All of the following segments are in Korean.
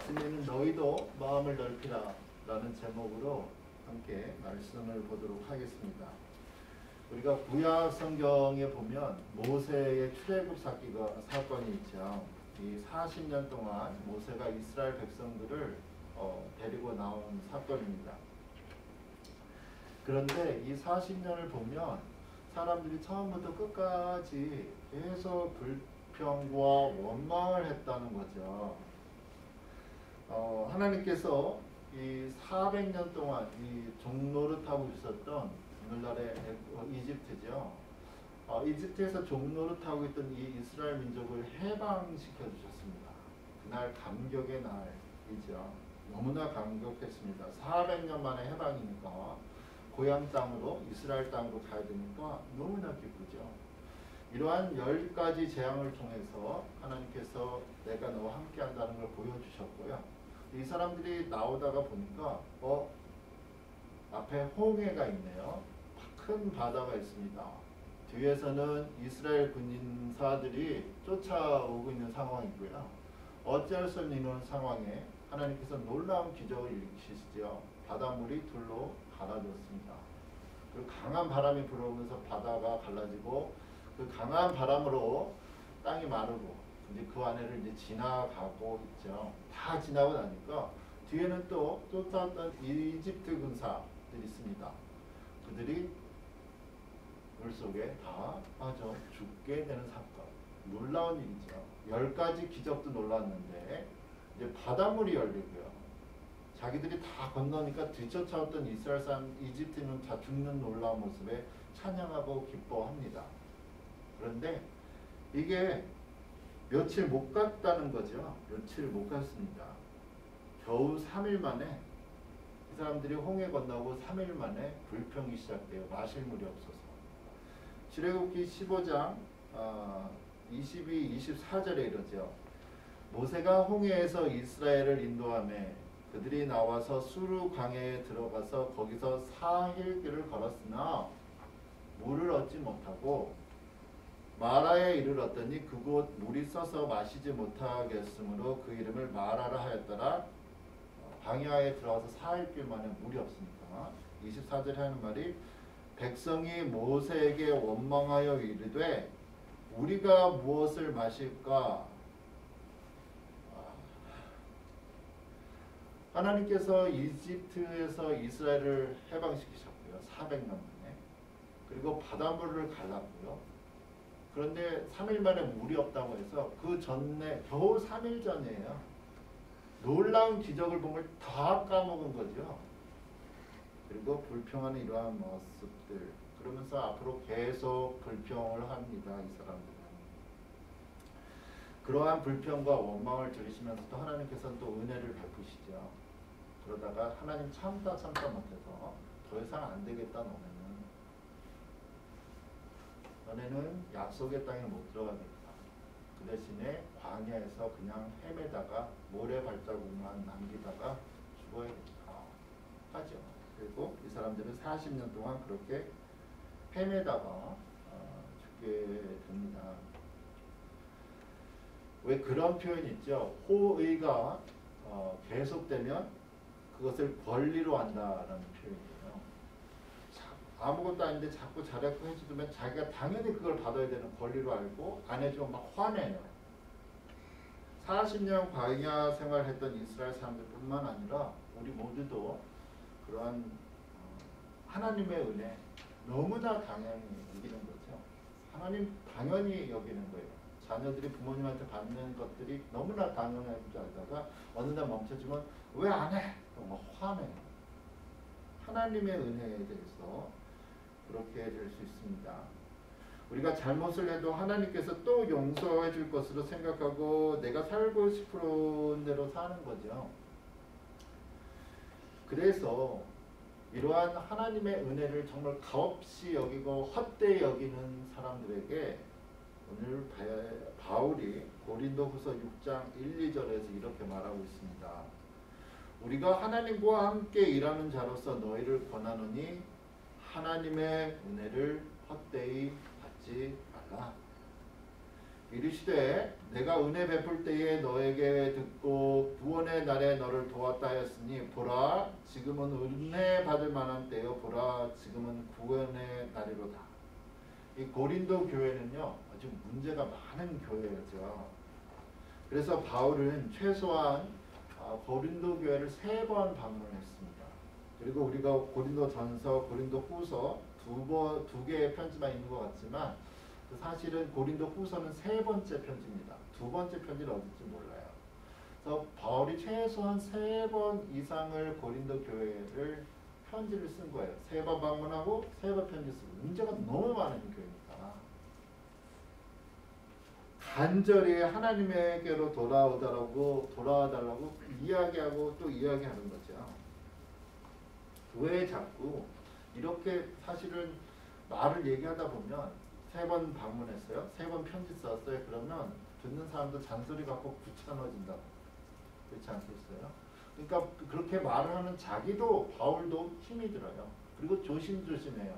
아침에는 너희도 마음을 넓히라 라는 제목으로 함께 말씀을 보도록 하겠습니다. 우리가 구약 성경에 보면 모세의 출애굽 사건이 있죠. 이 40년 동안 모세가 이스라엘 백성들을 데리고 나온 사건입니다. 그런데 이 40년을 보면 사람들이 처음부터 끝까지 계속 불평과 원망을 했다는 거죠. 하나님께서 이 400년 동안 이 종노릇하고 있었던 오늘날의 이집트죠. 이집트에서 종노릇하고 있던 이 이스라엘 민족을 해방시켜 주셨습니다. 그날 감격의 날이죠. 너무나 감격했습니다. 400년 만에 해방이니까 고향 땅으로 이스라엘 땅으로 가야 되니까 너무나 기쁘죠. 이러한 10가지 재앙을 통해서 하나님께서 내가 너와 함께 한다는 걸 보여주셨고요. 이 사람들이 나오다가 보니까 앞에 홍해가 있네요. 큰 바다가 있습니다. 뒤에서는 이스라엘 군인사들이 쫓아오고 있는 상황이고요. 어찌할 수 없는 이런 상황에 하나님께서 놀라운 기적을 일으키시죠. 바닷물이 둘로 갈라졌습니다. 그리고 강한 바람이 불어오면서 바다가 갈라지고 그 강한 바람으로 땅이 마르고 이제 그 안에를 이제 지나가고 있죠. 다 지나고 나니까 뒤에는 또 쫓아왔던 이집트 군사들이 있습니다. 그들이 물속에 다 빠져 죽게 되는 사건. 놀라운 일이죠. 10가지 기적도 놀랐는데 이제 바닷물이 열리고요. 자기들이 다 건너니까 뒤쫓아왔던 이스라엘 사람 이집트는 다 죽는 놀라운 모습에 찬양하고 기뻐합니다. 그런데 이게 며칠 못 갔다는 거죠. 며칠 못 갔습니다. 겨우 3일 만에 이 사람들이 홍해 건너고 3일 만에 불평이 시작돼요. 마실 물이 없어서. 출애굽기 15장 22, 24절에 이러죠. 모세가 홍해에서 이스라엘을 인도하매 그들이 나와서 수르 강에 들어가서 거기서 4일 길을 걸었으나 물을 얻지 못하고 마라에 이르렀더니 그곳 물이 써서 마시지 못하겠으므로 그 이름을 마라라 하였더라. 광야에 들어가서 4일길 만에 물이 없으니까. 24절에 하는 말이 백성이 모세에게 원망하여 이르되 우리가 무엇을 마실까? 하나님께서 이집트에서 이스라엘을 해방시키셨고요. 400년 만에. 그리고 바닷물을 갈랐고요. 그런데 3일 만에 물이 없다고 해서 그 전에 겨우 3일 전이에요. 놀라운 기적을 본 걸 다 까먹은 거죠. 그리고 불평하는 이러한 모습들. 그러면서 앞으로 계속 불평을 합니다. 이 사람들은. 그러한 불평과 원망을 들으시면서도 하나님께서는 또 은혜를 베푸시죠. 그러다가 하나님 참다 못해서 더 이상 안 되겠다 너네는 약속의 땅에 못 들어가겠다. 그 대신에 광야에서 그냥 헤매다가 모래 발자국만 남기다가 죽어야겠다 하죠. 그리고 이 사람들은 40년 동안 그렇게 헤매다가 죽게 됩니다. 왜 그런 표현이 있죠? 호의가 계속되면 그것을 권리로 한다라는 표현이에요. 아무것도 아닌데 자꾸 잘했고 해주면 자기가 당연히 그걸 받아야 되는 권리로 알고 안 해주면 막 화내요. 40년 광야 생활했던 이스라엘 사람들뿐만 아니라 우리 모두도 그러한 하나님의 은혜 너무나 당연히 여기는 거죠. 하나님 당연히 여기는 거예요. 자녀들이 부모님한테 받는 것들이 너무나 당연한 줄 알다가 어느 날 멈춰주면 왜 안 해? 막 화내요. 하나님의 은혜에 대해서 그렇게 될 수 있습니다. 우리가 잘못을 해도 하나님께서 또 용서해 줄 것으로 생각하고 내가 살고 싶은 대로 사는 거죠. 그래서 이러한 하나님의 은혜를 정말 값없이 여기고 헛되이 여기는 사람들에게 오늘 바울이 고린도후서 6장 1, 2절에서 이렇게 말하고 있습니다. 우리가 하나님과 함께 일하는 자로서 너희를 권하노니 하나님의 은혜를 헛되이 받지 말라. 이르시되 내가 은혜 베풀 때에 너에게 듣고 구원의 날에 너를 도왔다 하였으니 보라 지금은 은혜 받을 만한 때요 보라 지금은 구원의 날이로다. 이 고린도 교회는요 아주 문제가 많은 교회였죠. 그래서 바울은 최소한 고린도 교회를 3번 방문했습니다. 그리고 우리가 고린도 전서, 고린도 후서 두 개의 편지만 있는 것 같지만 사실은 고린도 후서는 3번째 편지입니다. 2번째 편지는 어딘지 몰라요. 그래서 바울이 최소한 3번 이상을 고린도 교회를 편지를 쓴 거예요. 3번 방문하고 3번 편지 쓰고 문제가 너무 많은 교회니까 간절히 하나님에게로 돌아와달라고 이야기하고 또 이야기하는 거죠. 왜 자꾸 이렇게 사실은 말을 얘기하다 보면 3번 방문했어요. 3번 편지 썼어요. 그러면 듣는 사람도 잔소리 갖고 귀찮아진다고. 그렇지 않겠어요? 그러니까 그렇게 말을 하는 자기도 바울도 힘이 들어요. 그리고 조심조심해요.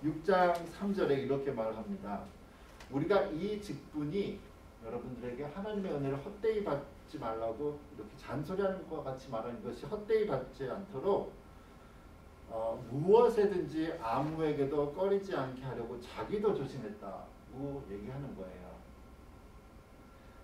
6장 3절에 이렇게 말합니다. 우리가 이 직분이 여러분들에게 하나님의 은혜를 헛되이 받지 말라고 이렇게 잔소리하는 것과 같이 말하는 것이 헛되이 받지 않도록 무엇에든지 아무에게도 꺼리지 않게 하려고 자기도 조심했다고 얘기하는 거예요.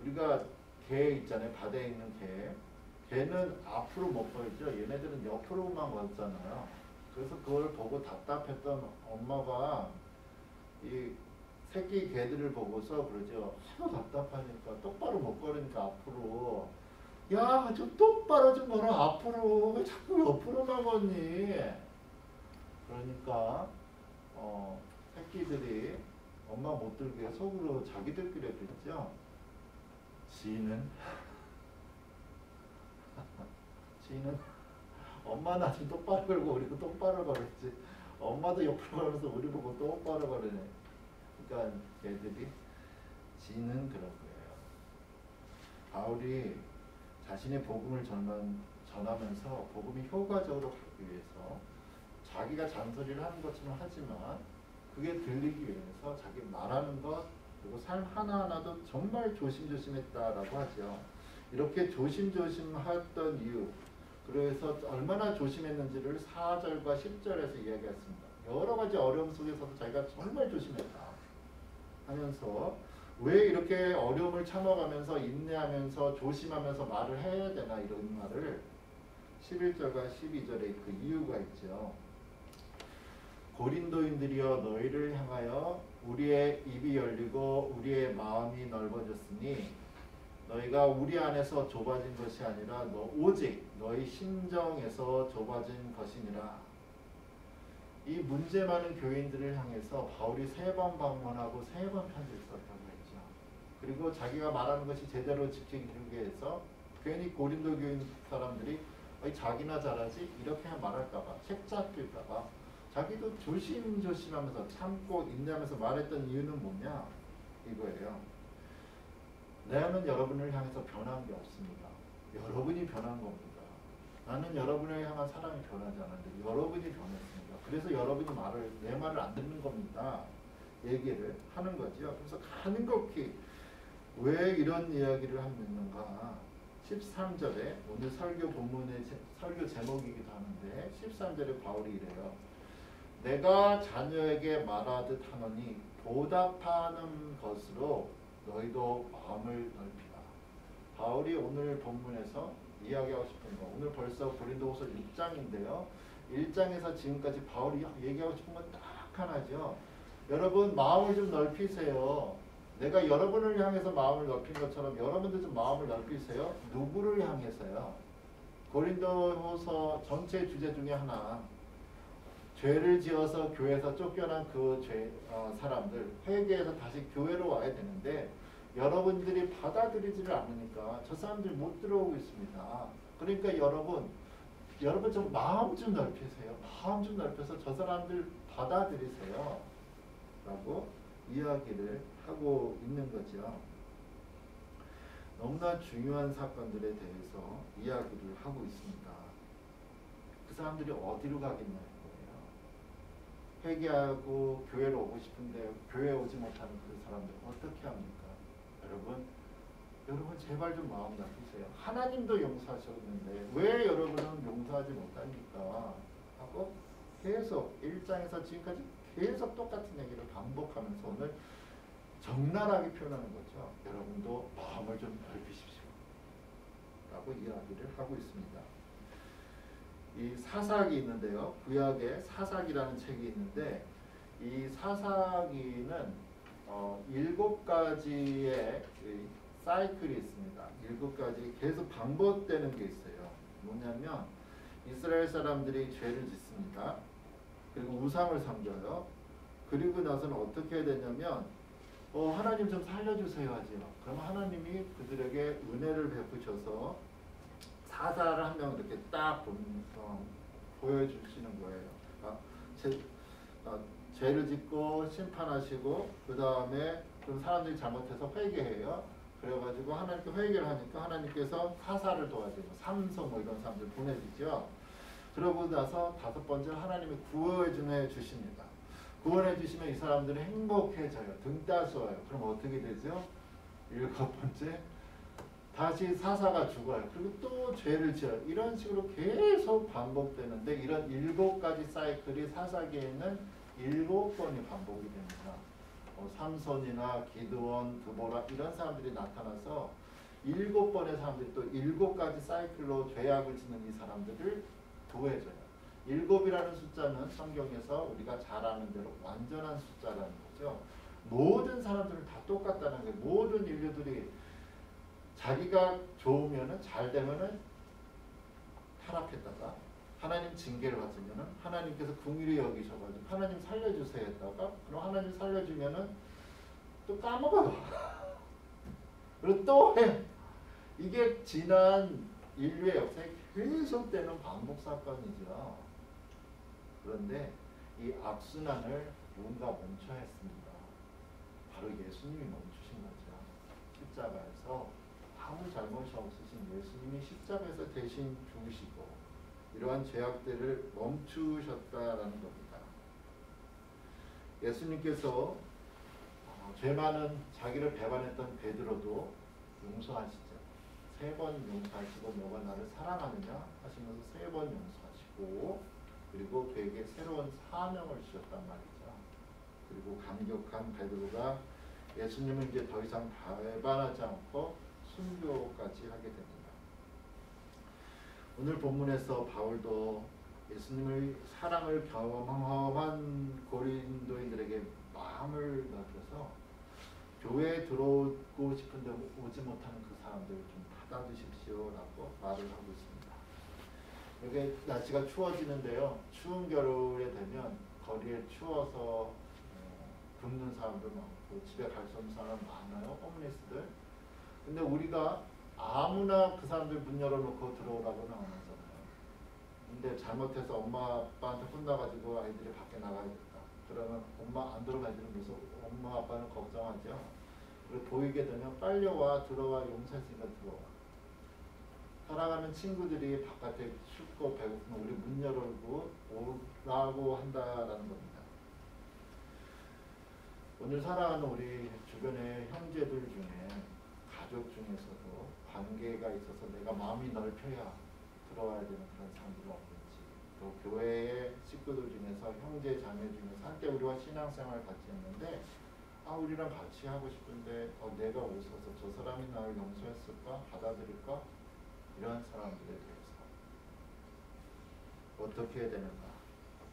우리가 개 있잖아요. 바다에 있는 개. 개는 앞으로 못 걸죠. 얘네들은 옆으로만 걷잖아요. 그래서 그걸 보고 답답했던 엄마가 이 새끼 개들을 보고서 그러죠. 하도 답답하니까 똑바로 못 걸으니까 앞으로 야 좀 똑바로 좀 걸어 앞으로 왜 자꾸 옆으로만 걷니? 그러니까 새끼들이 엄마 못 들게 속으로 자기들끼리 그랬죠. 지는 엄마는 좀 똑바로 걸고 우리도 똑바로 걸었지. 엄마도 옆으로 걸어서 우리 보고 똑바로 걸으네. 그러니까 애들이 지는 그런 거예요. 바울이 자신의 복음을 전하면서 복음이 효과적으로 가기 위해서 자기가 잔소리를 하는 것처럼 하지만 그게 들리기 위해서 자기 말하는 것 그리고 삶 하나하나도 정말 조심조심했다라고 하죠. 이렇게 조심조심했던 이유 그래서 얼마나 조심했는지를 4절과 10절에서 이야기했습니다. 여러 가지 어려움 속에서도 자기가 정말 조심했다 하면서 왜 이렇게 어려움을 참아가면서 인내하면서 조심하면서 말을 해야 되나 이런 말을 11절과 12절에 그 이유가 있죠. 고린도인들이여 너희를 향하여 우리의 입이 열리고 우리의 마음이 넓어졌으니 너희가 우리 안에서 좁아진 것이 아니라 오직 너희 심정에서 좁아진 것이니라. 이 문제 많은 교인들을 향해서 바울이 3번 방문하고 3번 편지를 썼다고 했죠. 그리고 자기가 말하는 것이 제대로 지키기 위해서 괜히 고린도 교인 사람들이 자기나 잘하지 이렇게 말할까봐 책 잡힐까봐 자기도 조심조심하면서 참고 인내하면서 말했던 이유는 뭐냐 이거예요. 나는 여러분을 향해서 변한 게 없습니다. 여러분이 변한 겁니다. 나는 여러분을 향한 사랑이 변하지 않았는데 여러분이 변했습니다. 그래서 여러분이 내 말을 안 듣는 겁니다. 얘기를 하는 거죠. 그래서 간곡히 왜 이런 이야기를 하는가 13절에 오늘 설교 본문의 설교 제목이기도 하는데 13절에 바울이 이래요. 내가 자녀에게 말하듯 하노니 보답하는 것으로 너희도 마음을 넓히라. 바울이 오늘 본문에서 이야기하고 싶은 거 오늘 벌써 고린도후서 6장인데요. 1장에서 지금까지 바울이 얘기하고 싶은 건 딱 하나죠. 여러분 마음을 좀 넓히세요. 내가 여러분을 향해서 마음을 넓힌 것처럼 여러분도 좀 마음을 넓히세요. 누구를 향해서요? 고린도후서 전체 주제 중에 하나 죄를 지어서 교회에서 쫓겨난 그 사람들 회개해서 다시 교회로 와야 되는데 여러분들이 받아들이지를 않으니까 저 사람들이 못 들어오고 있습니다. 그러니까 여러분 좀 마음 좀 넓히세요. 마음 좀 넓혀서 저 사람들 받아들이세요. 라고 이야기를 하고 있는 거죠. 너무나 중요한 사건들에 대해서 이야기를 하고 있습니다. 그 사람들이 어디로 가겠냐는 거예요. 회개하고 교회로 오고 싶은데 교회에 오지 못하는 그 사람들 어떻게 합니까? 여러분 제발 좀 마음 놔두세요. 하나님도 용서하셨는데 왜 여러분은 용서하지 못합니까? 하고 계속 1장에서 지금까지 계속 똑같은 얘기를 반복하면서 오늘 적나라하게 표현하는 거죠. 여러분도 마음을 좀 넓히십시오. 라고 이야기를 하고 있습니다. 이 사사기 있는데요. 구약에 사사기라는 책이 있는데 이 사사기는 7가지의 사이클이 있습니다. 7가지 계속 반복되는 게 있어요. 뭐냐면 이스라엘 사람들이 죄를 짓습니다. 그리고 우상을 섬겨요. 그리고 나서는 어떻게 해야 되냐면 하나님 좀 살려주세요 하지요. 그럼 하나님이 그들에게 은혜를 베푸셔서 사사를 한 명 이렇게 딱 보여주시는 거예요. 죄를 짓고 심판하시고 그 다음에 그 사람들이 잘못해서 회개해요. 그래가지고 하나님께 회개를 하니까 하나님께서 사사를 도와주고 삼손 뭐 이런 사람들 보내주죠. 그러고 나서 5번째 하나님이 구원해 주십니다. 구원해 주시면 이 사람들은 행복해져요. 등 따스워요. 그럼 어떻게 되죠? 7번째 다시 사사가 죽어요. 그리고 또 죄를 지어요. 이런 식으로 계속 반복되는데 이런 7가지 사이클이 사사기에는 7번이 반복이 됩니다. 삼손이나 기드온, 드보라 이런 사람들이 나타나서 7번의 사람들이 또 7가지 사이클로 죄악을 짓는 이 사람들을 도해줘요. 7이라는 숫자는 성경에서 우리가 잘 아는 대로 완전한 숫자라는 거죠. 모든 사람들은 다 똑같다는 거예요. 모든 인류들이 자기가 좋으면은 잘 되면은 타락했다가 하나님 징계를 받으면은 하나님께서 긍휼히 여기셔가지고 하나님 살려주세요 했다가 그럼 하나님 살려주면은 또 까먹어요. 그리고 또 해. 이게 지난 인류의 역사에 계속되는 반복 사건이죠. 그런데 이 악순환을 누군가 멈춰야 했습니다. 바로 예수님이 멈추신 거죠. 십자가에서 아무 잘못이 없으신 예수님이 십자가에서 대신 죽으시고 이러한 죄악들을 멈추셨다라는 겁니다. 예수님께서 죄 많은 자기를 배반했던 베드로도 용서하시죠. 3번 용서하시고 너가 나를 사랑하느냐 하시면서 3번 용서하시고 그리고 그에게 새로운 사명을 주셨단 말이죠. 그리고 감격한 베드로가 예수님을 이제 더 이상 배반하지 않고 순교까지 하게 됩니다. 오늘 본문에서 바울도 예수님의 사랑을 경험한 고린도인들에게 마음을 넓혀서 교회에 들어오고 싶은데 오지 못하는 그 사람들을 좀 받아주십시오라고 말을 하고 있습니다. 이게 날씨가 추워지는데요. 추운 겨울에 되면 거리에 추워서 굶는 사람들 많고 집에 갈 수 없는 사람 많아요. 홈리스들. 근데 우리가 아무나 그 사람들 문 열어놓고 들어오라고는 안 하잖아요. 근데 잘못해서 엄마 아빠한테 혼나가지고 아이들이 밖에 나가야겠다. 그러면 엄마 안 들어오면 애들은 무서워. 엄마 아빠는 걱정하죠. 그리고 보이게 되면 빨리 와 들어와 용서했으니까 들어와. 사랑하는 친구들이 바깥에 춥고 배고프면 우리 문 열고 오라고 한다라는 겁니다. 오늘 사랑하는 우리 주변의 형제들 중에 가족 중에서도 관계가 있어서 내가 마음이 넓혀야 들어와야 되는 그런 사람들은 없는지 또 교회의 식구들 중에서 형제 자매 중에서 한때 우리와 신앙생활을 같이 했는데 우리랑 같이 하고 싶은데 내가 웃어서 저 사람이 나를 용서했을까? 받아들일까? 이런 사람들에 대해서 어떻게 해야 되는가?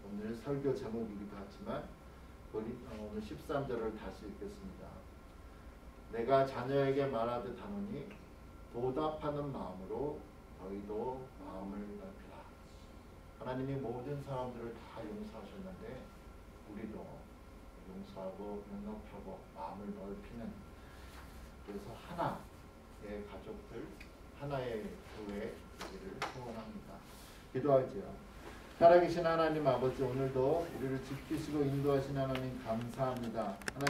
오늘 설교 제목이기도 하지만 오늘 13절을 다시 읽겠습니다. 내가 자녀에게 말하듯 하노니 보답하는 마음으로 너희도 마음을 넓히라. 하나님이 모든 사람들을 다 용서하셨는데 우리도 용서하고 용납하고 마음을 넓히는 그래서 하나의 가족들 하나의 교회 되기를 소원합니다. 기도하지요. 살아계신 하나님 아버지 오늘도 우리를 지키시고 인도하신 하나님 감사합니다. 하나님